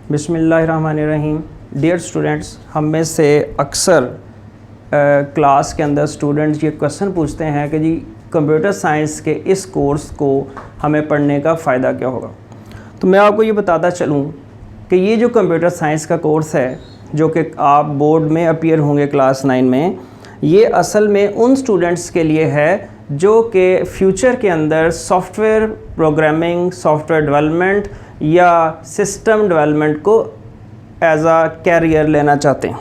बिस्मिल्लाहिर्रहमानिर्रहीम। Dear students, हम में से अक्सर क्लास के अंदर स्टूडेंट्स ये क्वेश्चन पूछते हैं कि जी कंप्यूटर साइंस के इस कोर्स को हमें पढ़ने का फ़ायदा क्या होगा। तो मैं आपको ये बताता चलूँ कि ये जो कंप्यूटर साइंस का कोर्स है जो कि आप बोर्ड में अपीयर होंगे क्लास 9 में, ये असल में उन स्टूडेंट्स के लिए है जो कि फ्यूचर के अंदर सॉफ्टवेयर प्रोग्रामिंग, सॉफ्टवेयर डेवलपमेंट या सिस्टम डेवलपमेंट को एज आ कैरियर लेना चाहते हैं।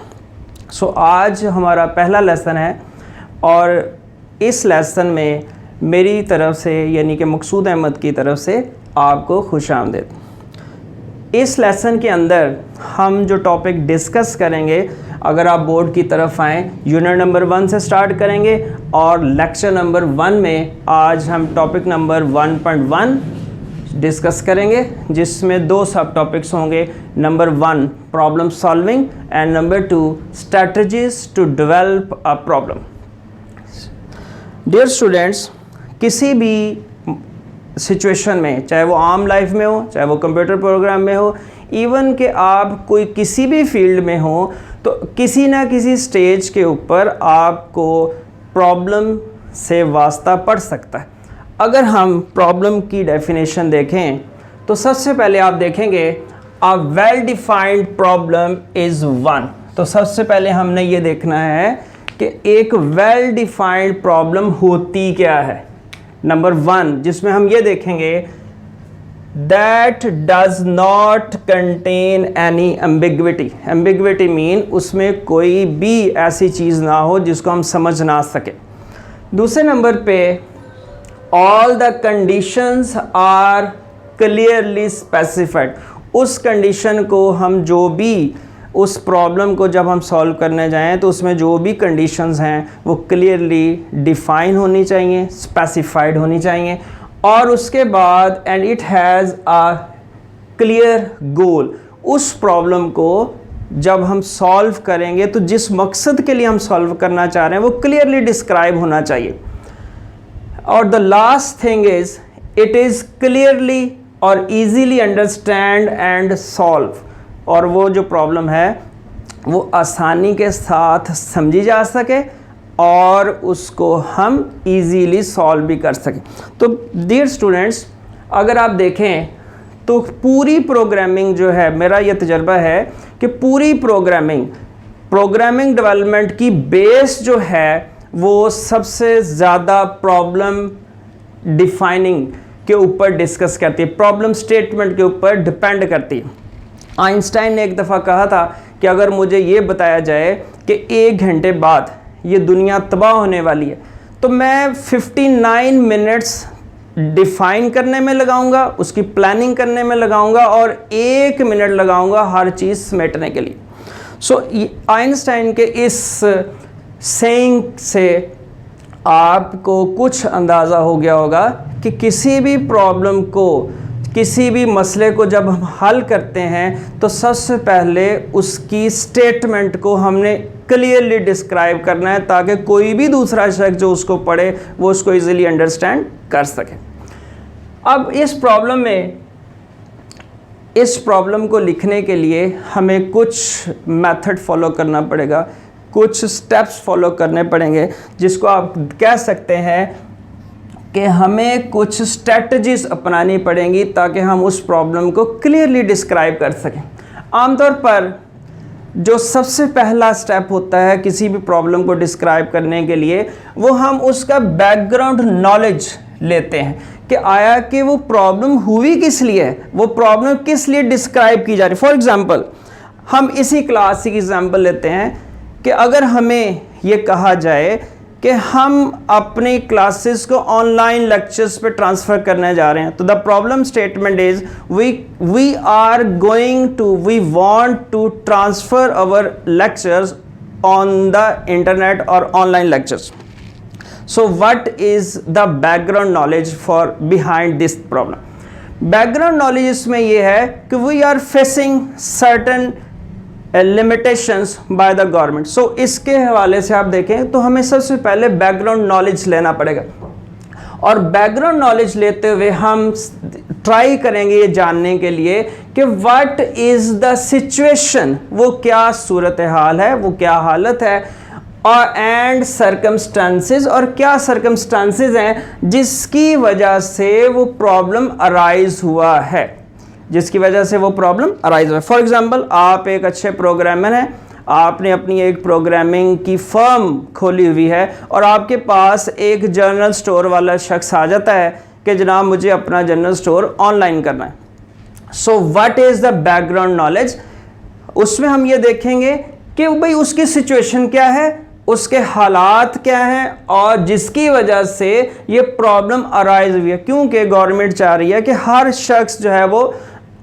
सो आज हमारा पहला लेसन है और इस लेसन में मेरी तरफ से यानी कि मकसूद अहमद की तरफ से आपको खुशामदीद। इस लेसन के अंदर हम जो टॉपिक डिस्कस करेंगे, अगर आप बोर्ड की तरफ आएँ, यूनिट नंबर 1 से स्टार्ट करेंगे और लेक्चर नंबर 1 में आज हम टॉपिक नंबर 1.1 डिस्कस करेंगे, जिसमें 2 सब टॉपिक्स होंगे। Number 1 problem solving and number 2 strategies to develop a problem. Dear students, किसी भी सिचुएशन में, चाहे वो आम लाइफ में हो, चाहे वो कंप्यूटर प्रोग्राम में हो, इवन कि आप कोई किसी भी फील्ड में हो, तो किसी ना किसी स्टेज के ऊपर आपको प्रॉब्लम से वास्ता पड़ सकता है। अगर हम प्रॉब्लम की डेफिनेशन देखें तो सबसे पहले आप देखेंगे a well defined problem is one. तो सबसे पहले हमने ये देखना है कि एक वेल डिफाइंड प्रॉब्लम होती क्या है। नंबर 1 जिसमें हम ये देखेंगे that does not contain any ambiguity. Ambiguity mean उसमें कोई भी ऐसी चीज़ ना हो जिसको हम समझ ना सके। दूसरे नंबर पे all the conditions are clearly specified. उस कंडीशन को हम जो भी उस प्रॉब्लम को जब हम सॉल्व करने जाएं तो उसमें जो भी कंडीशंस हैं वो क्लियरली डिफाइन होनी चाहिए, स्पेसिफाइड होनी चाहिए। और उसके बाद and it has a clear goal. उस प्रॉब्लम को जब हम सॉल्व करेंगे तो जिस मकसद के लिए हम सॉल्व करना चाह रहे हैं वो क्लियरली डिस्क्राइब होना चाहिए। और the last thing is it is clearly और ईजीली अंडरस्टैंड एंड सॉल्व। और वो जो प्रॉब्लम है वो आसानी के साथ समझी जा सके और उसको हम इजीली सॉल्व भी कर सकें। तो डियर स्टूडेंट्स, अगर आप देखें तो पूरी प्रोग्रामिंग जो है, मेरा ये तजर्बा है कि पूरी प्रोग्रामिंग डेवलपमेंट की बेस जो है वो सबसे ज़्यादा प्रॉब्लम डिफाइनिंग के ऊपर डिस्कस करती है, प्रॉब्लम स्टेटमेंट के ऊपर डिपेंड करती है। आइंस्टाइन ने एक दफ़ा कहा था कि अगर मुझे ये बताया जाए कि 1 घंटे बाद ये दुनिया तबाह होने वाली है तो मैं 59 मिनट्स डिफ़ाइन करने में लगाऊंगा, उसकी प्लानिंग करने में लगाऊंगा और 1 मिनट लगाऊंगा हर चीज़ समेटने के लिए। सो आइंस्टाइन के इस सेइंग से आपको कुछ अंदाज़ा हो गया होगा कि किसी भी प्रॉब्लम को, किसी भी मसले को जब हम हल करते हैं तो सबसे पहले उसकी स्टेटमेंट को हमने क्लियरली डिस्क्राइब करना है ताकि कोई भी दूसरा शख्स जो उसको पढ़े वो उसको इजीली अंडरस्टैंड कर सके। अब इस प्रॉब्लम को लिखने के लिए हमें कुछ मेथड फॉलो करना पड़ेगा, कुछ स्टेप्स फॉलो करने पड़ेंगे, जिसको आप कह सकते हैं कि हमें कुछ स्ट्रेटजीज अपनानी पड़ेंगी ताकि हम उस प्रॉब्लम को क्लियरली डिस्क्राइब कर सकें। आमतौर पर जो सबसे पहला स्टेप होता है किसी भी प्रॉब्लम को डिस्क्राइब करने के लिए, वो हम उसका बैकग्राउंड नॉलेज लेते हैं कि आया कि वो प्रॉब्लम हुई किस लिए है, वो प्रॉब्लम किस लिए डिस्क्राइब की जा रही है। फॉर एग्ज़ाम्पल, हम इसी क्लास की एग्ज़ाम्पल लेते हैं कि अगर हमें ये कहा जाए कि हम अपनी क्लासेस को ऑनलाइन लेक्चर्स पे ट्रांसफ़र करने जा रहे हैं, तो the problem statement is we want to transfer our lectures on the internet और online lectures. So what is the background knowledge for behind this problem. Background knowledge इसमें यह है कि we are facing certain limitations by the government. So इसके हवाले से आप देखें तो हमें सबसे पहले बैकग्राउंड नॉलेज लेना पड़ेगा और बैकग्राउंड नॉलेज लेते हुए हम ट्राई करेंगे ये जानने के लिए कि व्हाट इज द सिचुएशन, वो क्या सूरत हाल है, वो क्या हालत है, और एंड सर्कमस्टांसेस, और क्या सर्कमस्टांसेस हैं जिसकी वजह से वो प्रॉब्लम अराइज हुआ है, जिसकी वजह से वो प्रॉब्लम अराइज हुआ है। फॉर एग्जांपल, आप एक अच्छे प्रोग्रामर हैं, आपने अपनी एक प्रोग्रामिंग की फर्म खोली हुई है और आपके पास एक जनरल स्टोर वाला शख्स आ जाता है कि जनाब मुझे अपना जनरल स्टोर ऑनलाइन करना है। सो what is the background knowledge, उसमें हम ये देखेंगे कि भाई उसकी सिचुएशन क्या है, उसके हालात क्या हैं, और जिसकी वजह से ये प्रॉब्लम अराइज हुई है। क्योंकि गवर्नमेंट चाह रही है कि हर शख्स जो है वो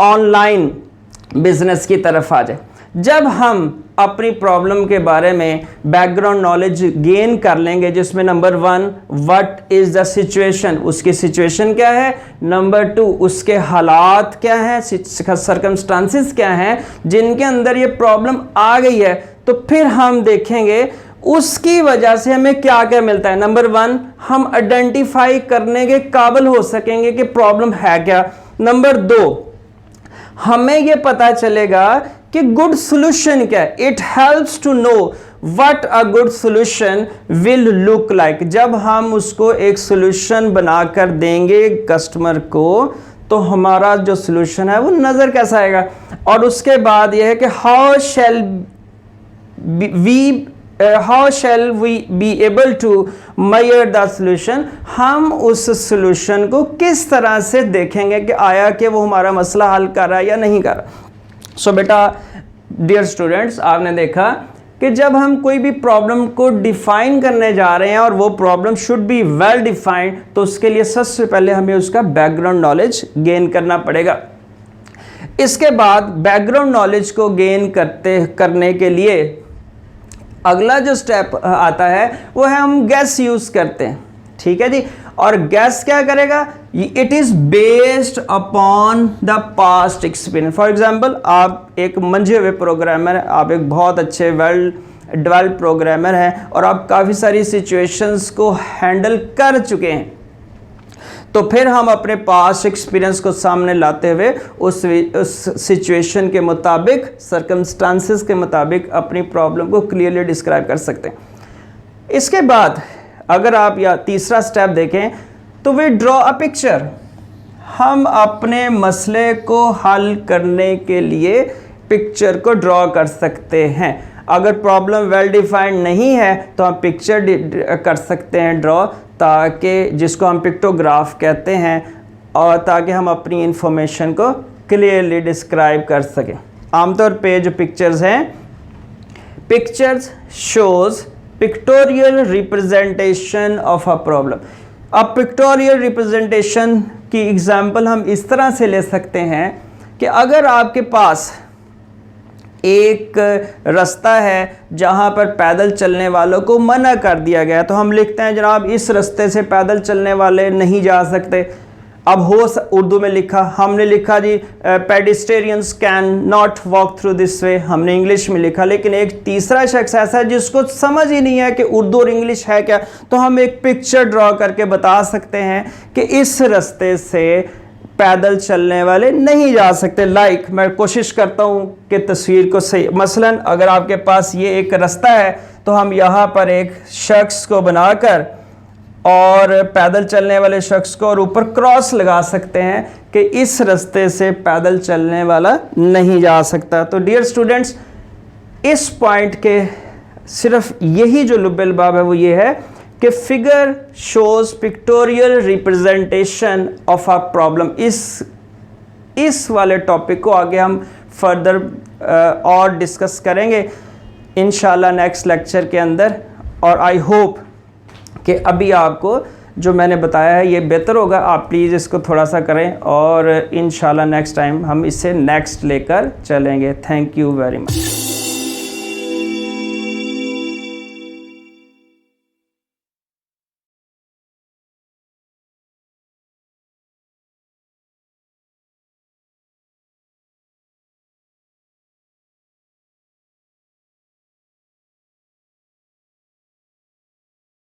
ऑनलाइन बिजनेस की तरफ आ जाए। जब हम अपनी प्रॉब्लम के बारे में बैकग्राउंड नॉलेज गेन कर लेंगे, जिसमें number 1 what is the situation, उसकी सिचुएशन क्या है, नंबर 2 उसके हालात क्या हैं, सर्कमस्टांसेस क्या हैं जिनके अंदर ये प्रॉब्लम आ गई है, तो फिर हम देखेंगे उसकी वजह से हमें क्या क्या मिलता है। नंबर 1 हम आइडेंटिफाई करने के काबिल हो सकेंगे कि प्रॉब्लम है क्या। नंबर 2 हमें यह पता चलेगा कि गुड सॉल्यूशन क्या है। It helps to know what a good solution will look like. जब हम उसको एक सॉल्यूशन बनाकर देंगे कस्टमर को, तो हमारा जो सॉल्यूशन है वो नजर कैसा आएगा। और उसके बाद यह है कि how shall we be able to measure the solution, हम उस सॉल्यूशन को किस तरह से देखेंगे कि आया कि वो हमारा मसला हल कर रहा है या नहीं कर रहा। सो बेटा डियर स्टूडेंट्स, आपने देखा कि जब हम कोई भी प्रॉब्लम को डिफाइन करने जा रहे हैं और वो problem should be well defined, तो उसके लिए सबसे पहले हमें उसका बैकग्राउंड नॉलेज गेन करना पड़ेगा। इसके बाद बैकग्राउंड नॉलेज को गेन करने के लिए अगला जो स्टेप आता है वो है हम गैस यूज करते हैं। ठीक है जी, और गैस क्या करेगा, it is based upon the past experience. For example, आप एक मंझे हुए प्रोग्रामर हैं, आप एक बहुत अच्छे वेल डेवलप्ड प्रोग्रामर हैं और आप काफ़ी सारी सिचुएशंस को हैंडल कर चुके हैं, तो फिर हम अपने पास्ट एक्सपीरियंस को सामने लाते हुए उस सिचुएशन के मुताबिक, सर्कमस्टांसेस के मुताबिक अपनी प्रॉब्लम को क्लियरली डिस्क्राइब कर सकते हैं। इसके बाद अगर आप या तीसरा स्टेप देखें तो वी ड्रॉ अ पिक्चर। हम अपने मसले को हल करने के लिए पिक्चर को ड्रॉ कर सकते हैं। अगर प्रॉब्लम वेल डिफाइंड नहीं है तो हम पिक्चर कर सकते हैं ड्रॉ, ताकि जिसको हम पिक्टोग्राफ कहते हैं, और ताकि हम अपनी इंफॉर्मेशन को क्लियरली डिस्क्राइब कर सकें। आमतौर पे जो पिक्चर्स हैं, pictures shows pictorial representation of a problem. अब पिक्टोरियल रिप्रेजेंटेशन की एग्जांपल हम इस तरह से ले सकते हैं कि अगर आपके पास एक रास्ता है जहां पर पैदल चलने वालों को मना कर दिया गया, तो हम लिखते हैं जनाब इस रास्ते से पैदल चलने वाले नहीं जा सकते। अब उर्दू में लिखा, हमने लिखा जी pedestrians can not walk through this way, हमने इंग्लिश में लिखा। लेकिन एक तीसरा शख्स ऐसा है जिसको समझ ही नहीं है कि उर्दू और इंग्लिश है क्या, तो हम एक पिक्चर ड्रॉ करके बता सकते हैं कि इस रास्ते से पैदल चलने वाले नहीं जा सकते। लाइक मैं कोशिश करता हूँ कि तस्वीर को सही, मसलन अगर आपके पास ये एक रास्ता है तो हम यहाँ पर एक शख्स को बनाकर और पैदल चलने वाले शख्स को और ऊपर क्रॉस लगा सकते हैं कि इस रास्ते से पैदल चलने वाला नहीं जा सकता। तो डियर स्टूडेंट्स, इस पॉइंट के सिर्फ यही जो लुब्बे लबाब है वो ये है कि figure shows pictorial representation of a problem. इस वाले टॉपिक को आगे हम फर्दर और डिस्कस करेंगे इंशाल्लाह नेक्स्ट लेक्चर के अंदर। और आई होप कि अभी आपको जो मैंने बताया है ये बेहतर होगा। आप प्लीज़ इसको थोड़ा सा करें और इंशाल्लाह नेक्स्ट टाइम हम इससे नेक्स्ट लेकर चलेंगे। Thank you very much.